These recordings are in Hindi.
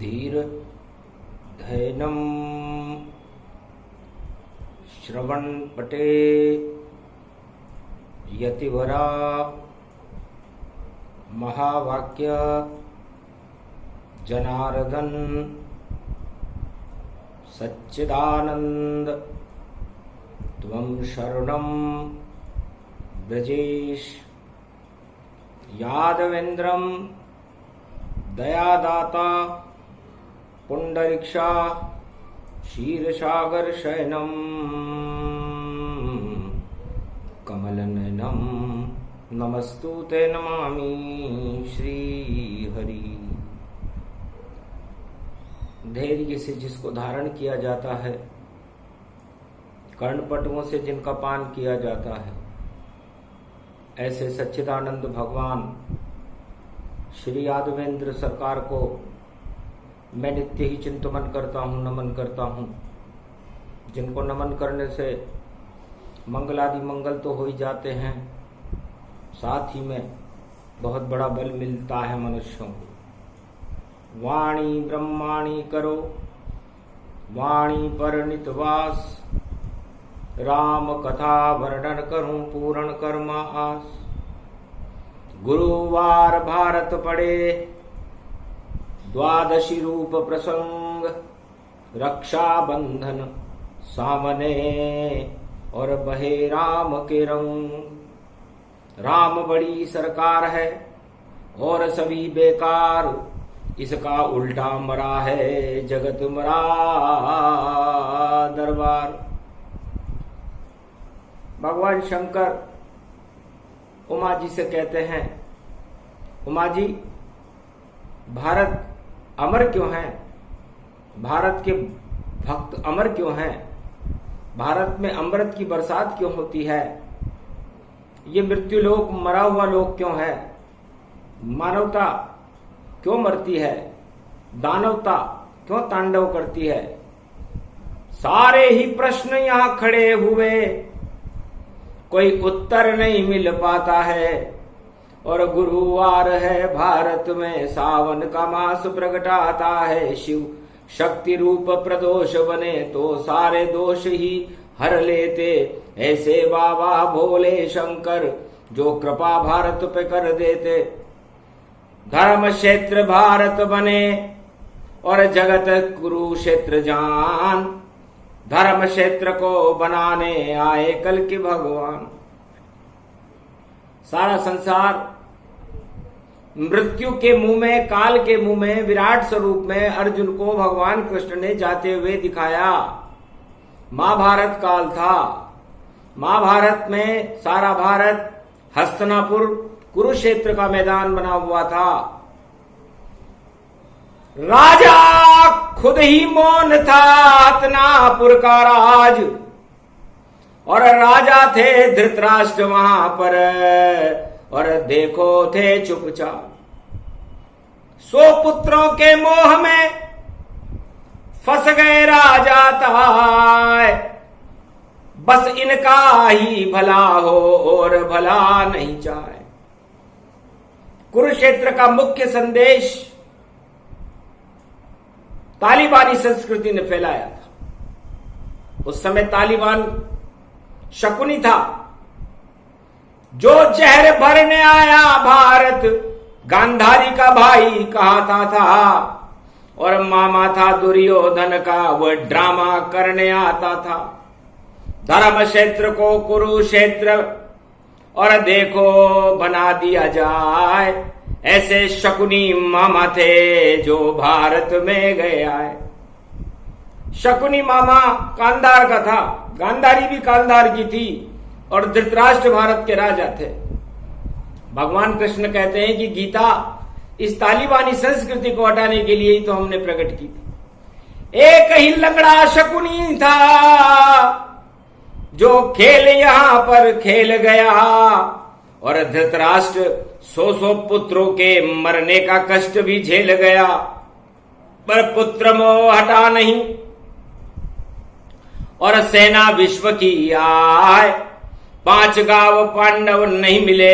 धीर धैनम श्रवणपटे यतिवरा महावाक्य जनार्दन सच्चिदानंद त्वं शरणं ब्रजेश यादवेन्द्रं दयादाता पुंडरीक्षा क्षीरसागर शयनम कमलनयनम नमस्तुते नमामि श्री हरि। धैर्य से जिसको धारण किया जाता है, कर्णपटुओं से जिनका पान किया जाता है, ऐसे सच्चिदानंद भगवान श्री यादवेंद्र सरकार को मैं नित्य ही चिंतन करता हूँ, नमन करता हूँ। जिनको नमन करने से मंगलादि मंगल तो हो ही जाते हैं, साथ ही में बहुत बड़ा बल मिलता है मनुष्यों को। वाणी ब्रह्माणी करो वाणी पर नितवास, राम कथा वर्णन करूं पूर्ण कर्मा आस। गुरुवार भारत पढ़े द्वादशी रूप प्रसंग, रक्षा बंधन सामने और बहे राम के रंग। राम बड़ी सरकार है और सभी बेकार, इसका उल्टा मरा है जगत मरा दरबार। भगवान शंकर उमा जी से कहते हैं, उमा जी भारत अमर क्यों है, भारत के भक्त अमर क्यों हैं, भारत में अमृत की बरसात क्यों होती है, ये मृत्यु लोक मरा हुआ लोक क्यों है, मानवता क्यों मरती है, दानवता क्यों तांडव करती है। सारे ही प्रश्न यहां खड़े हुए, कोई उत्तर नहीं मिल पाता है। और गुरुवार है भारत में, सावन का मास प्रगटाता है। शिव शक्ति रूप प्रदोष बने तो सारे दोष ही हर लेते। ऐसे बाबा भोले शंकर जो कृपा भारत पे कर देते। धर्म क्षेत्र भारत बने और जगत कुरुक्षेत्र जान। धर्म क्षेत्र को बनाने आए कल के भगवान। सारा संसार मृत्यु के मुंह में, काल के मुंह में, विराट स्वरूप में अर्जुन को भगवान कृष्ण ने जाते हुए दिखाया। महाभारत काल था। महाभारत में सारा भारत हस्तिनापुर कुरुक्षेत्र का मैदान बना हुआ था। राजा खुद ही मौन था, हस्तिनापुर का राज, और राजा थे धृतराष्ट्र वहां पर, और देखो थे चुपचाप। 100 पुत्रों के मोह में फंस गए राजा ताए। बस इनका ही भला हो और भला नहीं चाहे। कुरुक्षेत्र का मुख्य संदेश तालिबानी संस्कृति ने फैलाया था। उस समय तालिबान शकुनी था, जो जहर भरने आया भारत गांधारी का भाई कहता था, और मामा था दुर्योधन का, वह ड्रामा करने आता था। धर्म क्षेत्र को कुरुक्षेत्र और देखो बना दिया जाए। ऐसे शकुनी मामा थे जो भारत में गए आए। शकुनी मामा कांधार का था, गांधारी भी कांधार की थी, और धृतराष्ट्र भारत के राजा थे। भगवान कृष्ण कहते हैं कि गीता इस तालिबानी संस्कृति को हटाने के लिए ही तो हमने प्रकट की थी। एक ही लंगड़ा शकुनी था जो खेल यहां पर खेल गया, और धृतराष्ट्र 100 पुत्रों के मरने का कष्ट भी झेल गया, पर पुत्र मोह हटा नहीं। और सेना विश्व की आए, 5 गांव पांडव नहीं मिले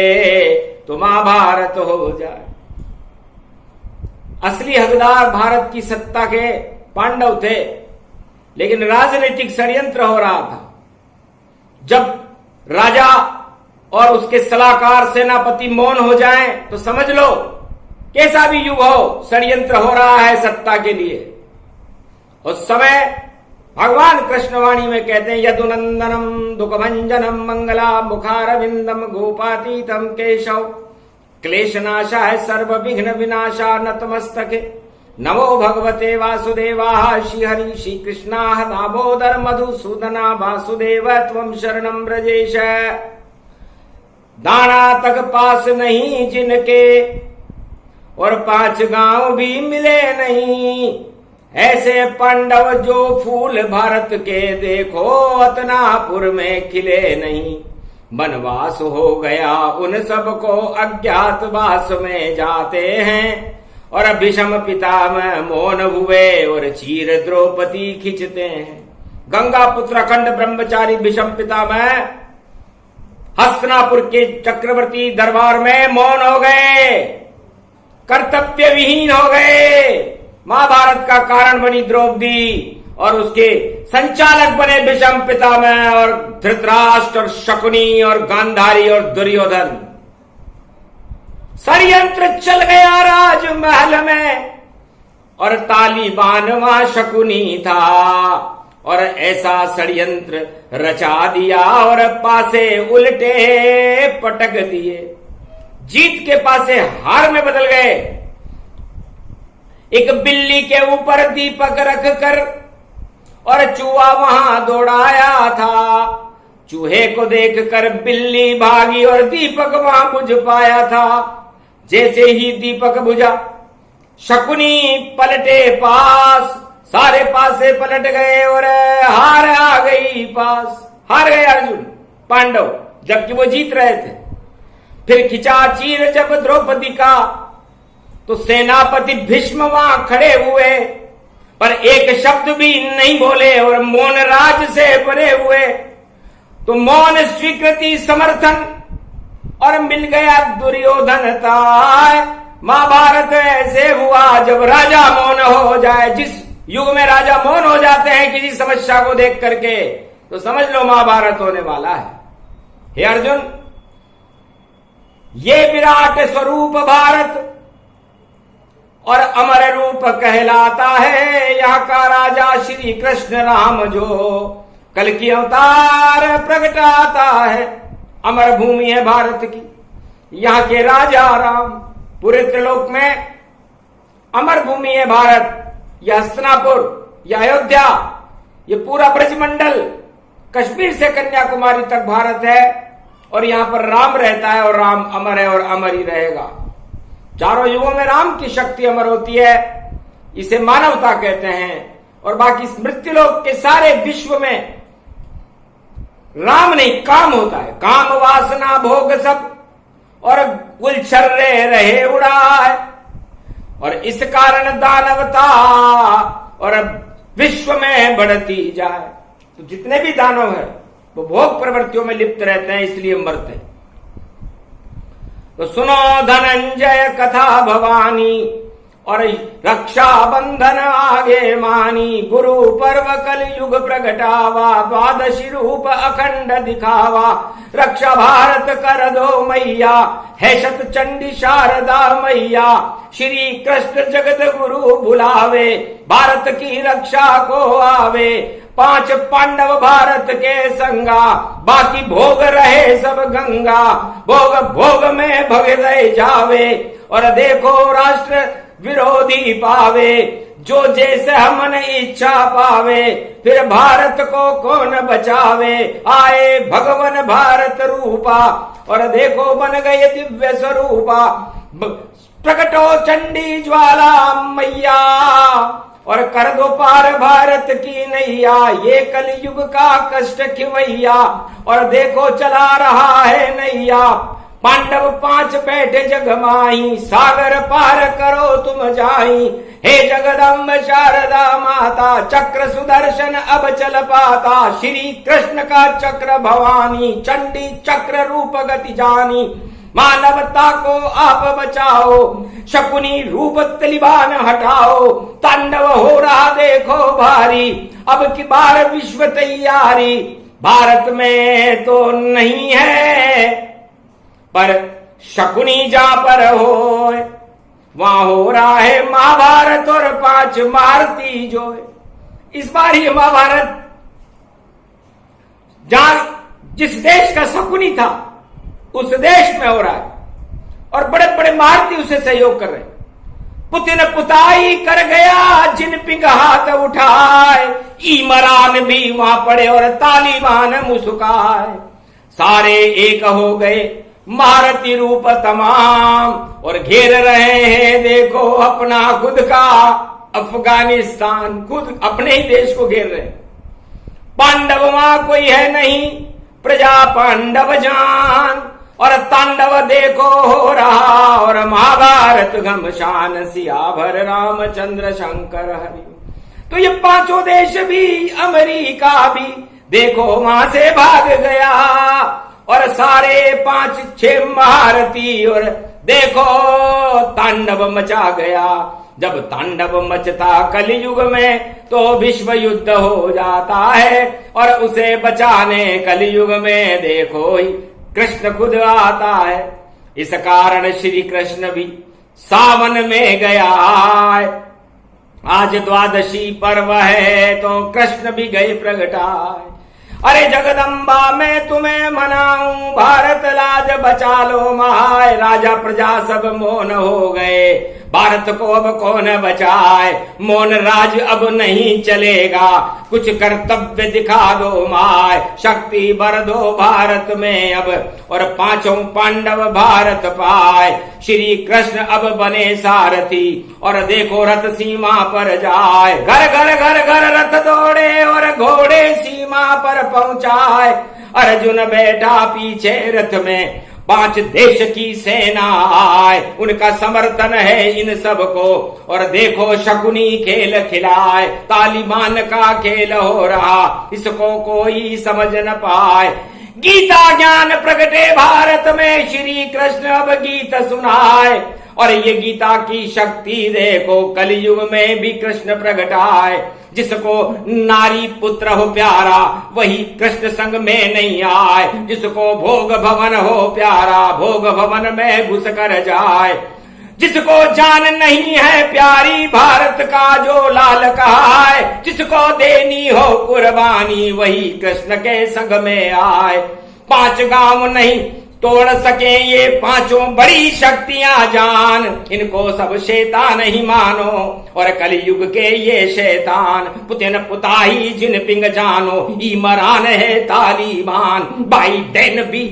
तो महाभारत हो जाए। असली हकदार भारत की सत्ता के पांडव थे, लेकिन राजनीतिक षड्यंत्र हो रहा था। जब राजा और उसके सलाहकार सेनापति मौन हो जाएं तो समझ लो कैसा भी युग हो, षड्यंत्र हो रहा है सत्ता के लिए। उस समय भगवान कृष्णवाणी में कहते हैं, यदुनंदनम दुखभंजनम मंगला मुखारविंदम गोपातीतम केशव क्लेशनाशा है सर्व विघ्न विनाशा नतमस्तके नमो भगवते वासुदेवाः श्रीहरि श्री कृष्णा दामोदर मधुसूदना वासुदेव त्वं शरणं ब्रजेश। दाना तक पास नहीं जिनके और 5 गांव भी मिले नहीं, ऐसे पांडव जो फूल भारत के देखो अतनापुर में खिले नहीं। वनवास हो गया उन सबको अज्ञातवास में जाते हैं, और भीष्म पितामह मौन हुए और चीर द्रौपदी खींचते हैं। गंगा पुत्र अखंड ब्रह्मचारी भीष्म पितामह हस्तिनापुर के चक्रवर्ती दरबार में मौन हो गए, कर्तव्य विहीन हो गए। महाभारत का कारण बनी द्रौपदी और उसके संचालक बने भीष्म पितामह और धृतराष्ट्र और शकुनी और गांधारी और दुर्योधन। षड्यंत्र चल गया राजमहल में और तालिबान वहां शकुनी था, और ऐसा षड्यंत्र रचा दिया और पासे उल्टे पटक दिए, जीत के पासे हार में बदल गए। एक बिल्ली के ऊपर दीपक रखकर और चूहा वहां दौड़ाया था। चूहे को देखकर बिल्ली भागी और दीपक वहां बुझ पाया था। जैसे ही दीपक बुझा शकुनी पलटे पास, सारे पासे पलट गए और हार आ गई पास। हार गए अर्जुन पांडव, जबकि वो जीत रहे थे। फिर खिंचा चीर जब द्रौपदी का तो सेनापति भीष्म वहां खड़े हुए, पर एक शब्द भी नहीं बोले और मौन राज से बने हुए। तो मौन स्वीकृति समर्थन और मिल गया दुर्योधन था। महाभारत ऐसे हुआ जब राजा मौन हो जाए। जिस युग में राजा मौन हो जाते हैं किसी समस्या को देख करके, तो समझ लो महाभारत होने वाला है। हे अर्जुन, ये विराट स्वरूप भारत और अमर रूप कहलाता है। यहाँ का राजा श्री कृष्ण राम जो कल की अवतार प्रगटाता है। अमर भूमि है भारत की, यहाँ के राजा राम। पूरे त्रिलोक में अमर भूमि है भारत। यह हस्तिनापुर, यह अयोध्या, ये पूरा ब्रजमंडल कश्मीर से कन्याकुमारी तक भारत है, और यहां पर राम रहता है और राम अमर है और अमर ही रहेगा। चारों युगों में राम की शक्ति अमर होती है, इसे मानवता कहते हैं। और बाकी मृत्युलोक के सारे विश्व में राम नहीं काम होता है। काम वासना भोग सब और गुलछर्रे रहे उड़ा है, और इस कारण दानवता और विश्व में बढ़ती जाए। तो जितने भी दानव है वो भोग प्रवृत्तियों में लिप्त रहते हैं, इसलिए मरते हैं। तो सुनो धनंजय कथा भवानी, और रक्षा बंधन आगे मानी। गुरु पर्व कल युग प्रगटावा, द्वादशी रूप अखंड दिखावा। रक्षा भारत कर दो मैया, है शत चंडी शारदा मैया। श्री कृष्ण जगत गुरु बुलावे, भारत की रक्षा को आवे। 5 पांडव भारत के संगा, बाकी भोग रहे सब गंगा। भोग भोग में भग रहे जावे, और देखो राष्ट्र विरोधी पावे। जो जैसे हमन इच्छा पावे, फिर भारत को कौन बचावे। आए भगवान भारत रूपा, और देखो बन गए दिव्य स्वरूपा। प्रकटो चंडी ज्वाला मैया, और कर दो पार भारत की नैया। ये कलयुग का कष्ट खिवैया, और देखो चला रहा है नैया। पांडव 5 बैठे जग माही, सागर पार करो तुम जाई। हे जगदम्ब शारदा माता, चक्र सुदर्शन अब चल पाता। श्री कृष्ण का चक्र भवानी, चंडी चक्र रूप गति जानी। मानवता को आप बचाओ, शकुनी रूप तलिबान हटाओ, तांडव हो रहा देखो भारी, अब की बार विश्व तैयारी, भारत में तो नहीं है पर शकुनी जहां पर हो वहां हो रहा है महाभारत और 5 महारथी जो है। इस बार ये महाभारत जहां जिस देश का शकुनी था उस देश में हो रहा है और बड़े बड़े महारथी उसे सहयोग कर रहे हैं। पुतिन पुताई कर गया जिनपिंग हाथ उठाए, इमरान भी वहां पड़े और तालिबान मुस्काए, सारे एक हो गए महारथी रूप तमाम और घेर रहे हैं देखो अपना खुद का अफगानिस्तान, खुद अपने ही देश को घेर रहे हैं। पांडव वहां कोई है नहीं, प्रजा पांडव जान, और तांडव देखो हो रहा और महाभारत घमशान, सियावर रामचंद्र शंकर हरि। तो ये 5 देश भी, अमेरिका भी देखो वहां से भाग गया और सारे 5-6 महारथी और देखो तांडव मचा गया। जब तांडव मचता कलयुग में तो विश्व युद्ध हो जाता है और उसे बचाने कलयुग में देखो ही कृष्ण खुद आता है। इस कारण श्री कृष्ण भी सावन में गया है। आज द्वादशी पर्व है तो कृष्ण भी गए प्रगटाए। अरे जगदम्बा मैं तुम्हें मनाऊं, भारत लाज बचा लो महाय, राजा प्रजा सब मौन हो गए, भारत को अब कौन बचाए, मौन राज अब नहीं चलेगा, कुछ कर्तव्य दिखा दो माय, शक्ति भर दो भारत में अब और 5 पांडव भारत पाए। श्री कृष्ण अब बने सारथी और देखो रथ सीमा पर जाए, घर घर घर घर रथ दौड़े और घोड़े सीमा पर पहुंचाए। अर्जुन बैठा पीछे रथ में, 5 देश की सेना आए, उनका समर्थन है इन सबको और देखो शकुनी खेल खिलाए, तालिबान का खेल हो रहा इसको कोई समझ न पाए। गीता ज्ञान प्रगटे भारत में, श्री कृष्ण अब गीत सुनाए और ये गीता की शक्ति देखो कलयुग में भी कृष्ण प्रगटाए। जिसको नारी पुत्र हो प्यारा वही कृष्ण संग में नहीं आए, जिसको भोग भवन हो प्यारा भोग भवन में घुस कर जाए, जिसको जान नहीं है प्यारी भारत का जो लाल कहा है, जिसको देनी हो कुर्बानी वही कृष्ण के संग में आए। 5 गांव नहीं तोड़ सके ये 5 बड़ी शक्तियां जान, इनको सब शैतान ही मानो और कलयुग के ये शैतान, पुतिन पुताई जिनपिंग जानो, इमरान है तालिबान, बाइडेन भी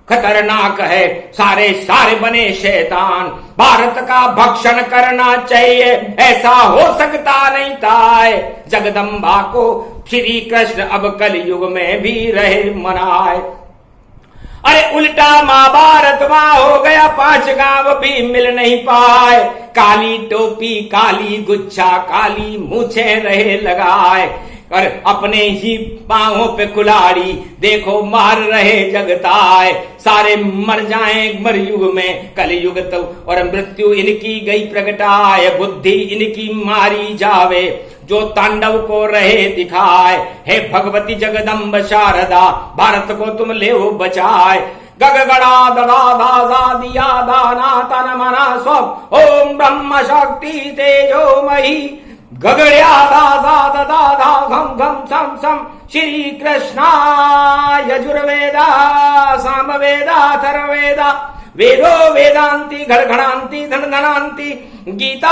खतरनाक है, सारे बने शैतान, भारत का भक्षण करना चाहिए ऐसा हो सकता नहीं था। जगदम्बा को श्री कृष्ण अब कलयुग में भी रहे मनाए। अरे उल्टा महाभारत वहां हो गया, 5 गांव भी मिल नहीं पाए, काली टोपी काली गुच्छा काली मूछे रहे लगाए और अपने ही पांवों पे कुल्हाड़ी देखो मार रहे जगताए, सारे मर जाएं मरयुग में कलयुग तो और मृत्यु इनकी गई प्रगटाए, बुद्धि इनकी मारी जावे जो तांडव को रहे दिखाए। हे भगवती जगदम्ब शारदा भारत को तुम ले बचाए। गगगड़ा दड़ा दादा दिया दाना तन मना स्व ओम ब्रह्म शक्ति तेजो मही गगड़िया दादा दादा घम घम सम सम श्री कृष्णा यजुर्वेदा सामवेदा अथर्ववेदा वेदो वेदांति घड़घड़ांति धन धनांति गीता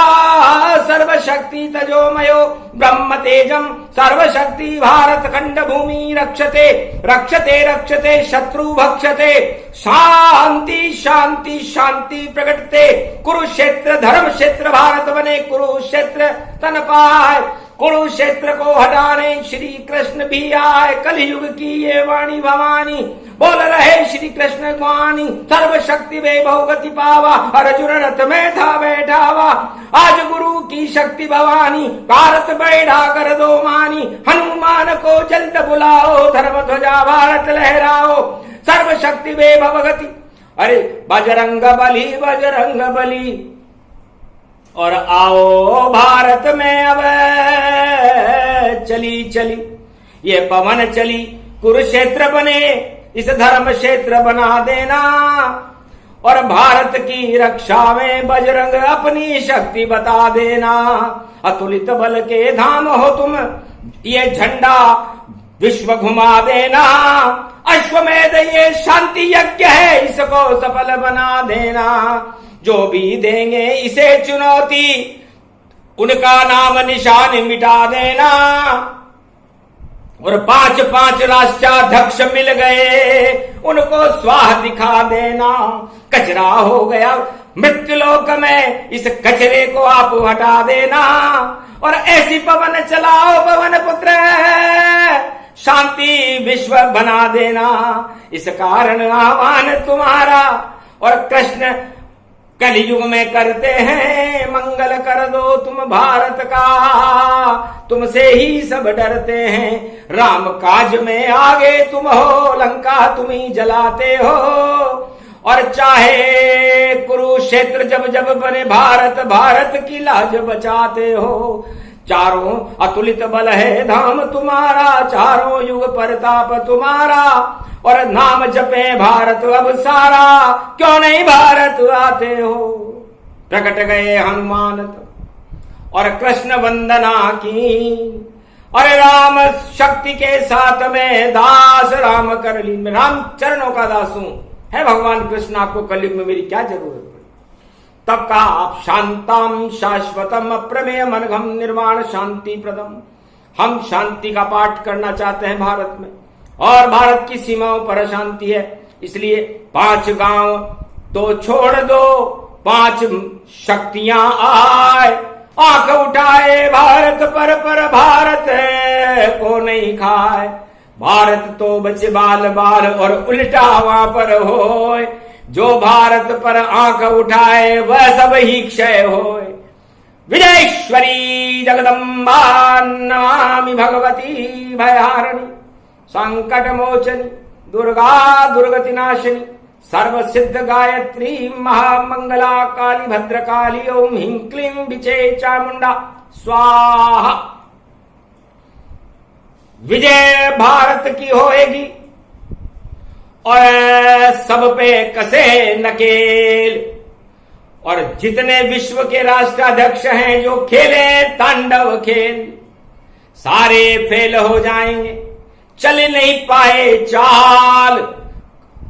सर्वशक्ति तजोमयो ब्रह्म तेजम सर्वशक्ति भारत खंड भूमि रक्षते रक्षते रक्षते शत्रु भक्षते शांति शांति शांति प्रकटते कुरुक्षेत्र धर्म क्षेत्र भारत बने कुरुक्षेत्र तन पाए। कुरुक्षेत्र को हटाने श्री कृष्ण भी आए, कलयुग की ये वाणी भवानी बोल रहे श्री कृष्ण वाणी, सर्वशक्ति वैभव गति पावा अर्जुन रथ में था बैठावा, आज गुरु की शक्ति भवानी भारत बैठा कर दो मानी, हनुमान को जल्द बुलाओ धर्म ध्वजा भारत लहराओ, सर्वशक्ति वैभव गति अरे बजरंग बली और आओ भारत में अब चली चली ये पवन चली, कुरुक्षेत्र बने इस धर्म क्षेत्र बना देना, और भारत की रक्षा में बजरंग अपनी शक्ति बता देना। अतुलित बल के धाम हो तुम, ये झंडा विश्व घुमा देना। अश्वमेध ये शांति यज्ञ है, इसको सफल बना देना। जो भी देंगे इसे चुनौती, उनका नाम निशान मिटा देना। और 5-5 राष्ट्राध्यक्ष मिल गए, उनको स्वाह दिखा देना। कचरा हो गया मृत्युलोक में, इस कचरे को आप हटा देना। और ऐसी पवन चलाओ पवन पुत्र, शांति विश्व बना देना। इस कारण आह्वान तुम्हारा, और कृष्ण कलयुग में करते हैं मंगल कर दो तुम भारत का, तुमसे ही सब डरते हैं। राम काज में आगे तुम हो, लंका तुम ही जलाते हो। और चाहे कुरुक्षेत्र जब जब बने भारत, भारत की लाज बचाते हो। चारों अतुलित बल है धाम तुम्हारा, चारों युग परताप तुम्हारा। और नाम जपे भारत अब सारा, क्यों नहीं भारत आते हो। प्रकट गए हनुमान और कृष्ण वंदना की, अरे राम शक्ति के साथ में दास राम कर ली। मैं राम चरणों का दास हूं, है भगवान कृष्ण, आपको कलयुग में मेरी क्या जरूरत पड़ी। तब कहा आप शांतम शाश्वतम अप्रमेय मनघम निर्वाण शांति प्रदम। हम शांति का पाठ करना चाहते हैं भारत में, और भारत की सीमाओं पर शांति है। इसलिए 5 गांव तो छोड़ दो, 5 शक्तियां आए, आंख उठाए भारत पर भारत को नहीं खाए। भारत तो बचे बाल बाल और उल्टा वहां पर होए। जो भारत पर आंख उठाए वह सब ही क्षय होए। विजयेश्वरी जगदम्बा नमामि भगवती भयहारिणी, संकट मोचनी दुर्गा दुर्गति नाशिनी, सर्व सिद्ध गायत्री महामंगला काली भद्रकाली। ओम ह्रीं क्लीं विजय चामुंडा स्वाहा। विजय भारत की होएगी और सब पे कसे नकेल। और जितने विश्व के राष्ट्राध्यक्ष हैं जो खेले तांडव खेल, सारे फेल हो जाएंगे, चल नहीं पाए चाल।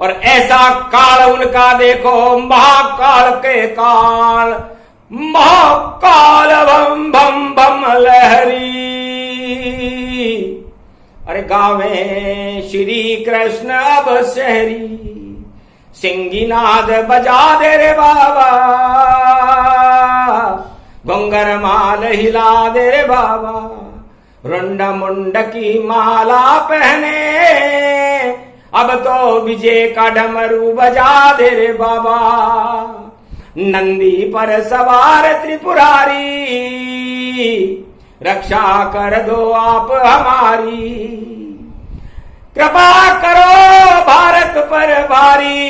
और ऐसा काल उनका देखो महाकाल के काल, महाकाल भम भम भम लहरी। अरे गावे श्री कृष्ण अब शहरी, सिंगीनाद बजा दे रे बाबा, घुंगर माल हिला दे रे बाबा। रुंड मुंड की माला पहने, अब तो विजय का डमरू बजा दे रे बाबा। नंदी पर सवार त्रिपुरारी, रक्षा कर दो आप हमारी। कृपा करो भारत पर भारी,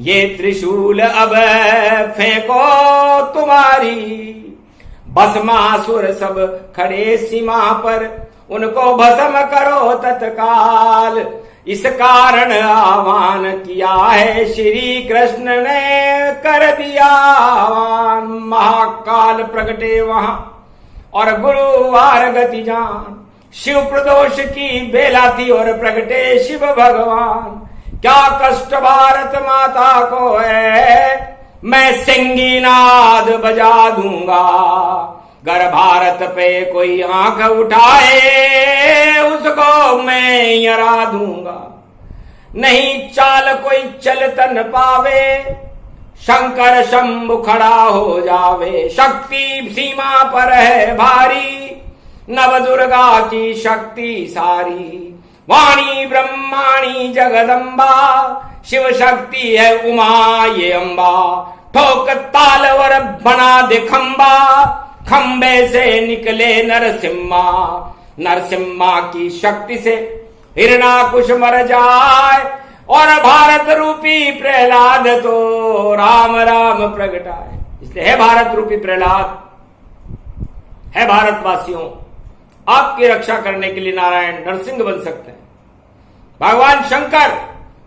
ये त्रिशूल अब फेंको तुम्हारी। भस्मासुर सब खड़े सीमा पर, उनको भस्म करो तत्काल। इस कारण आह्वान किया है श्री कृष्ण ने, कर दिया आह्वान। महाकाल प्रगटे वहां और गुरुवार गति जान। शिव प्रदोष की बेला थी और प्रगटे शिव भगवान। क्या कष्ट भारत माता को है, मैं सिंगीनाद बजा दूंगा। गर भारत पे कोई आंख उठाए, उसको मैं यरा दूंगा। नहीं चाल कोई चल तन पावे, शंकर शंभु खड़ा हो जावे। शक्ति सीमा पर है भारी, नव दुर्गा की शक्ति सारी। वाणी ब्रह्माणी जगदम्बा, शिव शक्ति है उमा ये अम्बा। ठोक ताल और बना दे खंबा, खंबे से निकले नरसिम्हा। नरसिम्हा की शक्ति से हिरणाकुश मर जाए, और भारत रूपी प्रहलाद तो राम राम प्रगटाए। इसलिए है भारत रूपी प्रहलाद, है भारतवासियों, आपकी रक्षा करने के लिए नारायण नरसिंह बन सकते हैं, भगवान शंकर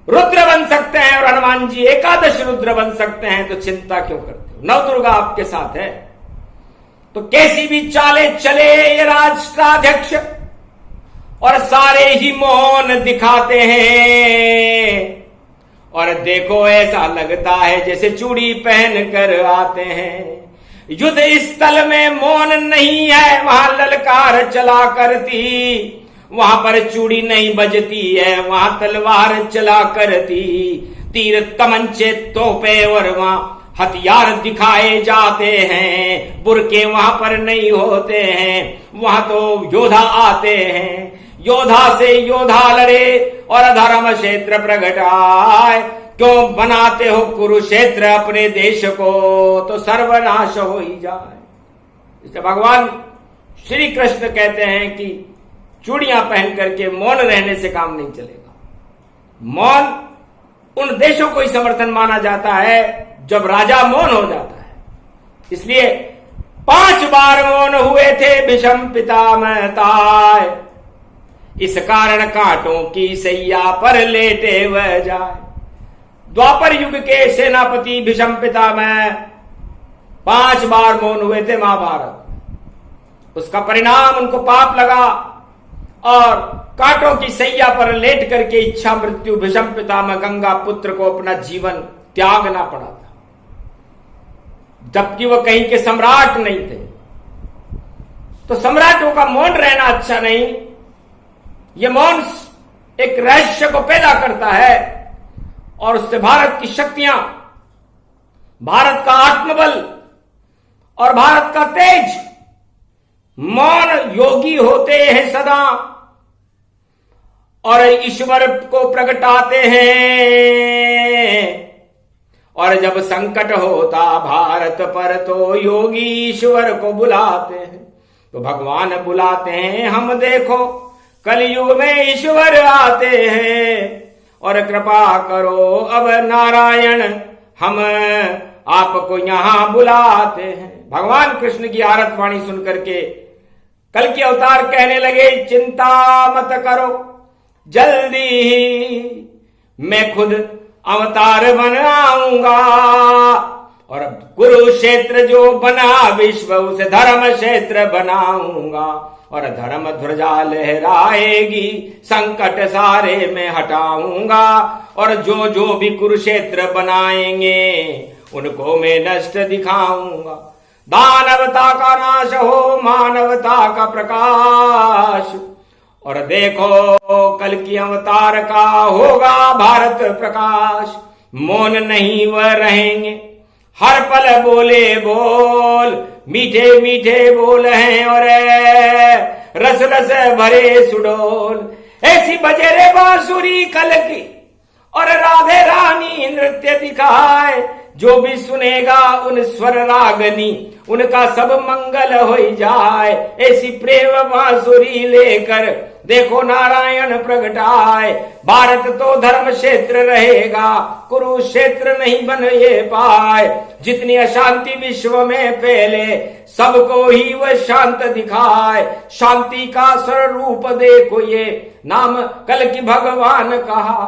रुद्र बन सकते हैं और हनुमान जी एकादश रुद्र बन सकते हैं, तो चिंता क्यों करते हो? नवदुर्गा आपके साथ है, तो कैसी भी चाले चले ये राष्ट्राध्यक्ष और सारे ही मौन दिखाते हैं, और देखो ऐसा लगता है जैसे चूड़ी पहन कर आते हैं। युद्ध स्थल में मौन नहीं है, वहां ललकार चला करती, वहां पर चूड़ी नहीं बजती है, वहां तलवार चला करती, तीर तमंचे तोपे और वहां हथियार दिखाए जाते हैं। बुरके वहां पर नहीं होते हैं, वहां तो योद्धा आते हैं, योद्धा से योद्धा लड़े और अधर्म क्षेत्र प्रगटाए। क्यों बनाते हो कुरुक्षेत्र अपने देश को, तो सर्वनाश हो ही जाए। इसलिए भगवान श्री कृष्ण कहते हैं कि चूड़ियां पहन करके मौन रहने से काम नहीं चलेगा। मौन उन देशों को ही समर्थन माना जाता है जब राजा मौन हो जाता है। इसलिए 5 बार मौन हुए थे भीष्म पितामह ताय, इस कारण कांटों की सैया पर लेटे वह जाए। द्वापर युग के सेनापति भीष्म पितामह 5 बार मौन हुए थे महाभारत। उसका परिणाम उनको पाप लगा और कांटों की सैया पर लेट करके इच्छा मृत्यु भीष्म पितामह गंगा पुत्र को अपना जीवन त्यागना पड़ा था, जबकि वह कहीं के सम्राट नहीं थे। तो सम्राटों का मौन रहना अच्छा नहीं। यह मौन एक रहस्य को पैदा करता है और उससे भारत की शक्तियां, भारत का आत्मबल और भारत का तेज, मौन योगी होते हैं सदा और ईश्वर को प्रगटाते हैं। और जब संकट होता भारत पर तो योगी ईश्वर को बुलाते हैं, तो भगवान बुलाते हैं हम देखो कलयुग में ईश्वर आते हैं, और कृपा करो अब नारायण हम आपको यहां बुलाते हैं। भगवान कृष्ण की आरत वाणी सुनकर के कल की अवतार कहने लगे, चिंता मत करो, जल्दी ही मैं खुद अवतार बन आऊंगा, और कुरुक्षेत्र जो बना विश्व उसे धर्म क्षेत्र बनाऊंगा, और धर्म ध्वजा लहराएगी, संकट सारे मैं हटाऊंगा, और जो जो भी कुरुक्षेत्र बनाएंगे उनको मैं नष्ट दिखाऊंगा। दानवता का नाश हो, मानवता का प्रकाश, और देखो कल की अवतार का होगा भारत प्रकाश। मौन नहीं वह रहेंगे, हर पल बोले बोल, मीठे मीठे बोल हैं और रस रस भरे सुडोल। ऐसी बजे रे बांसुरी कल की और राधे रानी नृत्य दिखाए, जो भी सुनेगा उन स्वर रागनी उनका सब मंगल हो जाए। ऐसी प्रेम बांसुरी लेकर देखो नारायण प्रगटाए। भारत तो धर्म क्षेत्र रहेगा, कुरुक्षेत्र नहीं बन ये पाए। जितनी अशांति विश्व में फैले सबको ही वह शांत दिखाए। शांति का स्वरूप देखो ये नाम कल की भगवान कहा।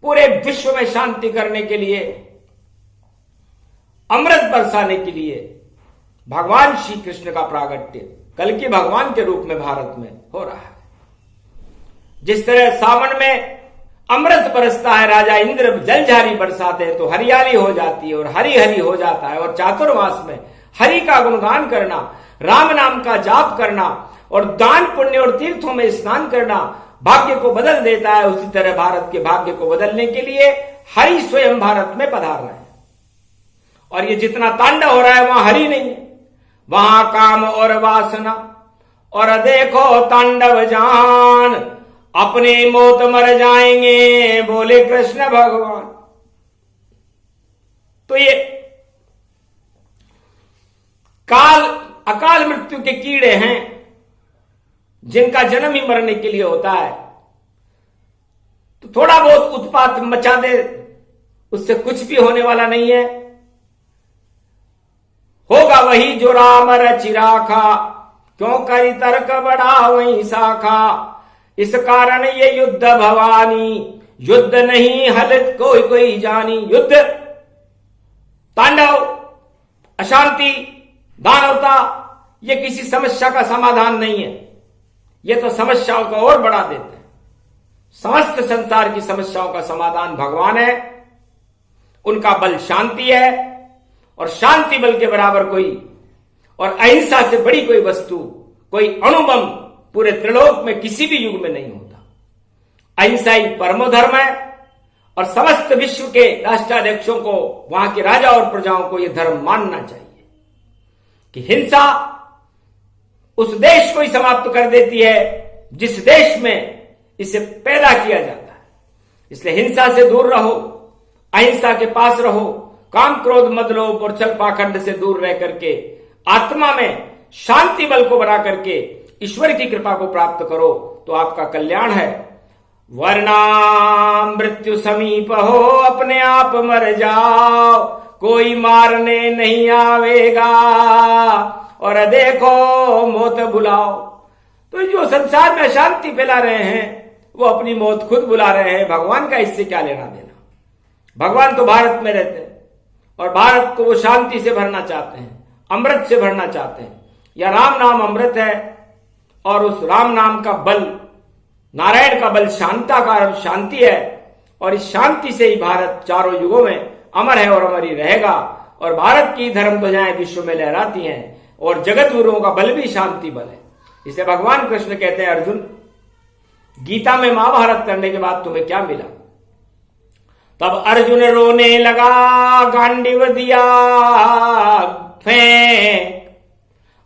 पूरे विश्व में शांति करने के लिए, अमृत बरसाने के लिए भगवान श्री कृष्ण का प्रागट्य कल की भगवान के रूप में भारत में हो रहा है। जिस तरह सावन में अमृत बरसता है, राजा इंद्र जलझारी बरसाते हैं तो हरियाली हो जाती है और हरी हरी हो जाता है। और चातुर्मास में हरि का गुणगान करना, राम नाम का जाप करना और दान पुण्य और तीर्थों में स्नान करना भाग्य को बदल देता है। उसी तरह भारत के भाग्य को बदलने के लिए हरि स्वयं भारत में पधार रहे हैं। और ये जितना तांडव हो रहा है वहां हरि नहीं है, वहां काम और वासना। और देखो तांडव जान अपने मौत मर जाएंगे, बोले कृष्ण भगवान। तो ये अकाल मृत्यु के कीड़े हैं जिनका जन्म ही मरने के लिए होता है। तो तो थोड़ा बहुत उत्पात मचा दे, उससे कुछ भी होने वाला नहीं है। होगा वही जो राम रचि राखा, क्यों करी तर्क बड़ा वही शाखा। इस कारण ये युद्ध भवानी, युद्ध नहीं हलित कोई कोई जानी। युद्ध, तांडव, अशांति, दानवता, ये किसी समस्या का समाधान नहीं है। ये तो समस्याओं को और बढ़ा देते हैं। समस्त संसार की समस्याओं का समाधान भगवान है। उनका बल शांति है, और शांति बल के बराबर कोई और अहिंसा से बड़ी कोई वस्तु, कोई अणुबम पूरे त्रिलोक में किसी भी युग में नहीं होता। अहिंसा ही परमो धर्म है, और समस्त विश्व के राष्ट्राध्यक्षों को, वहां के राजा और प्रजाओं को यह धर्म मानना चाहिए कि हिंसा उस देश को ही समाप्त कर देती है जिस देश में इसे पैदा किया जाता है। इसलिए हिंसा से दूर रहो, अहिंसा के पास रहो, काम क्रोध मद लोभ और छल पाखंड से दूर रह करके आत्मा में शांति बल को बना करके ईश्वर की कृपा को प्राप्त करो, तो आपका कल्याण है। वरना मृत्यु समीप हो, अपने आप मर जाओ, कोई मारने नहीं आवेगा, और देखो मौत बुलाओ। तो जो संसार में अशांति फैला रहे हैं वो अपनी मौत खुद बुला रहे हैं। भगवान का इससे क्या लेना देना। भगवान तो भारत में रहते हैं, और भारत को वो शांति से भरना चाहते हैं, अमृत से भरना चाहते हैं। या राम नाम अमृत है, और उस राम नाम का बल, नारायण का बल शांता का शांति है, और इस शांति से ही भारत चारों युगों में अमर है और अमर ही रहेगा। और भारत की धर्म ध्वजाएं विश्व में लहराती हैं, और जगत गुरुओं का बल भी शांति बल है। इसे भगवान कृष्ण कहते हैं, अर्जुन, गीता में महाभारत करने के बाद तुम्हें क्या मिला? तब अर्जुन रोने लगा, गांडीव दिया फेंक,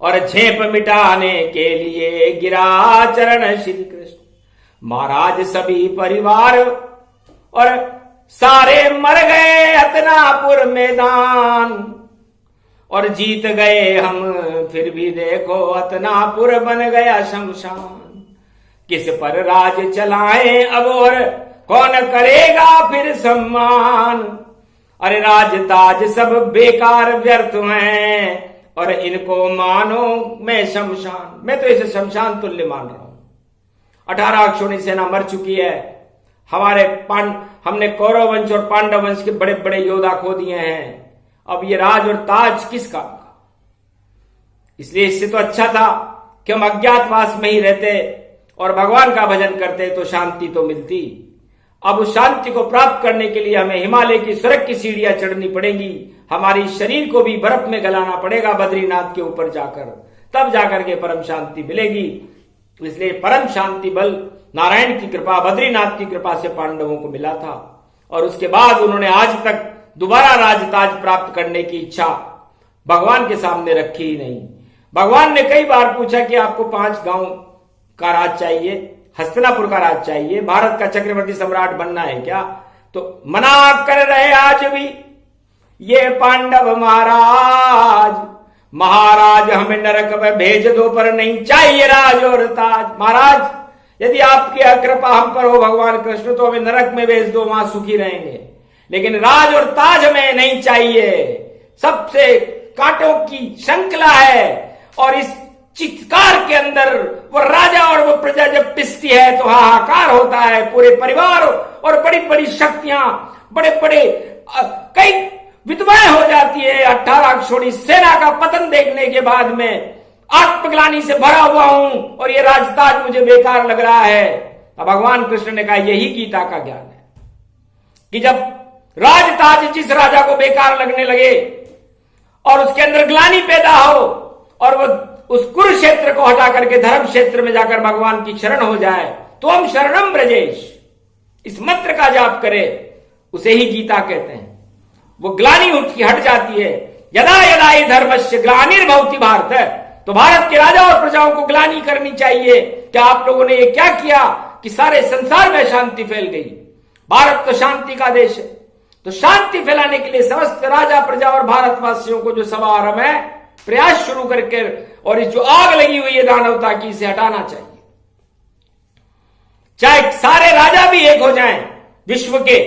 और झेप मिटाने के लिए गिरा चरण श्री कृष्ण। महाराज सभी परिवार और सारे मर गए हतनापुर मैदान, और जीत गए हम फिर भी देखो हतनापुर बन गया शमशान। किस पर राज चलाएं अब, और कौन करेगा फिर सम्मान? अरे राज ताज सब बेकार व्यर्थ हैं, और इनको मानो मैं शमशान। मैं तो इसे शमशान तुल्य मान रहा हूं। 18 अक्षौणी सेना मर चुकी है। हमने कौरव वंश और पांडव वंश के बड़े बड़े योद्धा खो दिए हैं। अब ये राज और ताज किस काम का? इसलिए इससे तो अच्छा था कि हम अज्ञातवास में ही रहते और भगवान का भजन करते, तो शांति तो मिलती। अब उस शांति को प्राप्त करने के लिए हमें हिमालय की स्वर्ग की सीढ़ियां चढ़नी पड़ेंगी। हमारी शरीर को भी बर्फ में गलाना पड़ेगा बद्रीनाथ के ऊपर जाकर, तब जाकर के परम शांति मिलेगी। इसलिए परम शांति बल नारायण की कृपा, बद्रीनाथ की कृपा से पांडवों को मिला था, और उसके बाद उन्होंने आज तक दोबारा राजताज प्राप्त करने की इच्छा भगवान के सामने रखी ही नहीं। भगवान ने कई बार पूछा कि आपको 5 गांव का राज चाहिए, हस्तिनापुर का राज चाहिए, भारत का चक्रवर्ती सम्राट बनना है क्या? तो मना कर रहे आज भी ये पांडव महाराज। महाराज हमें नरक में भेज दो, पर नहीं चाहिए राज और ताज। महाराज यदि आपकी कृपा हम पर हो भगवान कृष्ण, तो हमें नरक में भेज दो, वहां सुखी रहेंगे, लेकिन राज और ताज हमें नहीं चाहिए। सबसे कांटों की श्रृंखला है, और इस चित्कार के अंदर वो राजा और वो प्रजा जब पिसती है तो हाहाकार होता है। पूरे परिवार और बड़ी बड़ी शक्तियां, बड़े बड़े कई विधवाएं हो जाती है। 18 अक्षौणी सेना का पतन देखने के बाद में आत्मग्लानि से भरा हुआ हूं, और ये राजताज मुझे बेकार लग रहा है। अब भगवान कृष्ण ने कहा यही गीता का ज्ञान है कि जब राजताज जिस राजा को बेकार लगने लगे और उसके अंदर ग्लानि पैदा हो, और वो उस कुरुक्षेत्र को हटा करके धर्म क्षेत्र में जाकर भगवान की शरण हो जाए, तो हम शरणम ब्रजेश इस मंत्र का जाप करे, उसे ही गीता कहते हैं। वो ग्लानि हट जाती है। यदा यदा ही धर्मस्य ग्लानिर्भवति भारत। तो भारत के राजा और प्रजाओं को ग्लानि करनी चाहिए। क्या आप लोगों ने ये क्या किया कि सारे संसार में शांति फैल गई? भारत तो शांति का देश है, तो शांति फैलाने के लिए समस्त राजा प्रजा और भारतवासियों को जो समारंभ है, प्रयास शुरू करके, और इस जो आग लगी हुई है दानवता की, इसे हटाना चाहिए। चाहे सारे राजा भी एक हो जाएं, विश्व के,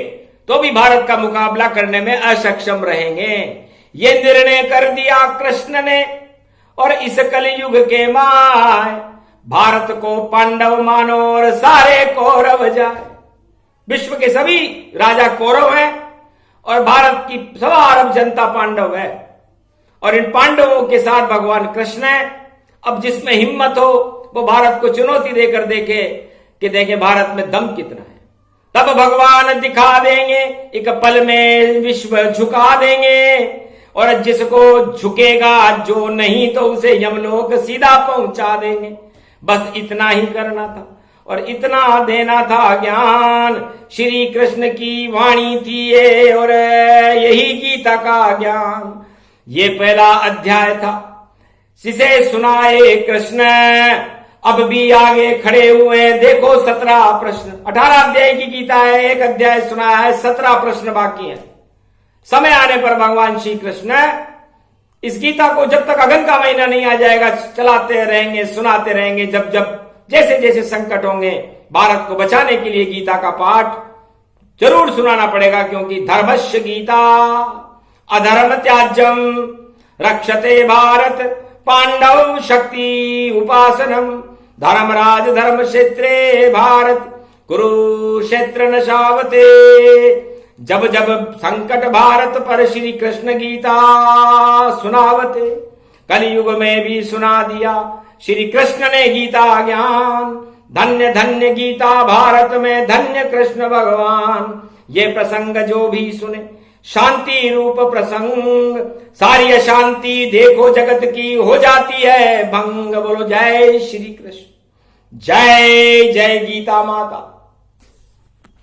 तो भी भारत का मुकाबला करने में असक्षम रहेंगे। ये निर्णय कर दिया कृष्ण ने और इस कलयुग के माय भारत को पांडव मानो और सारे कौरव जाए। विश्व के सभी राजा कौरव हैं और भारत की सवा अरब जनता पांडव है और इन पांडवों के साथ भगवान कृष्ण है। अब जिसमें हिम्मत हो वो भारत को चुनौती देकर देखे कि देखे भारत में दम कितना है। तब भगवान दिखा देंगे, एक पल में विश्व झुका देंगे और जिसको झुकेगा, जो नहीं तो उसे यमलोक सीधा पहुंचा देंगे। बस इतना ही करना था और इतना देना था ज्ञान। श्री कृष्ण की वाणी थी ये और यही गीता का ज्ञान। ये पहला अध्याय था, जिसे सुनाए कृष्ण। अब भी आगे खड़े हुए देखो 17 प्रश्न। 18 अध्याय की गीता है, एक अध्याय सुना है, 17 प्रश्न बाकी हैं। समय आने पर भगवान श्री कृष्ण इस गीता को जब तक अगन का महीना नहीं आ जाएगा चलाते रहेंगे, सुनाते रहेंगे। जब जब जैसे जैसे संकट होंगे, भारत को बचाने के लिए गीता का पाठ जरूर सुनाना पड़ेगा, क्योंकि धर्मस्य गीता अधर्म त्याज्यम रक्षते भारत पांडव शक्ति उपासनम धर्मराज धर्म क्षेत्रे भारत कुरुक्षेत्र नशावते। जब जब संकट भारत पर श्री कृष्ण गीता सुनावते। कलयुग में भी सुना दिया श्री कृष्ण ने गीता ज्ञान। धन्य धन्य गीता भारत में, धन्य कृष्ण भगवान। ये प्रसंग जो भी सुने शांति रूप प्रसंग। सारी अशांति देखो जगत की हो जाती है भंग। बोलो जय श्री कृष्ण, जय जय गीता माता।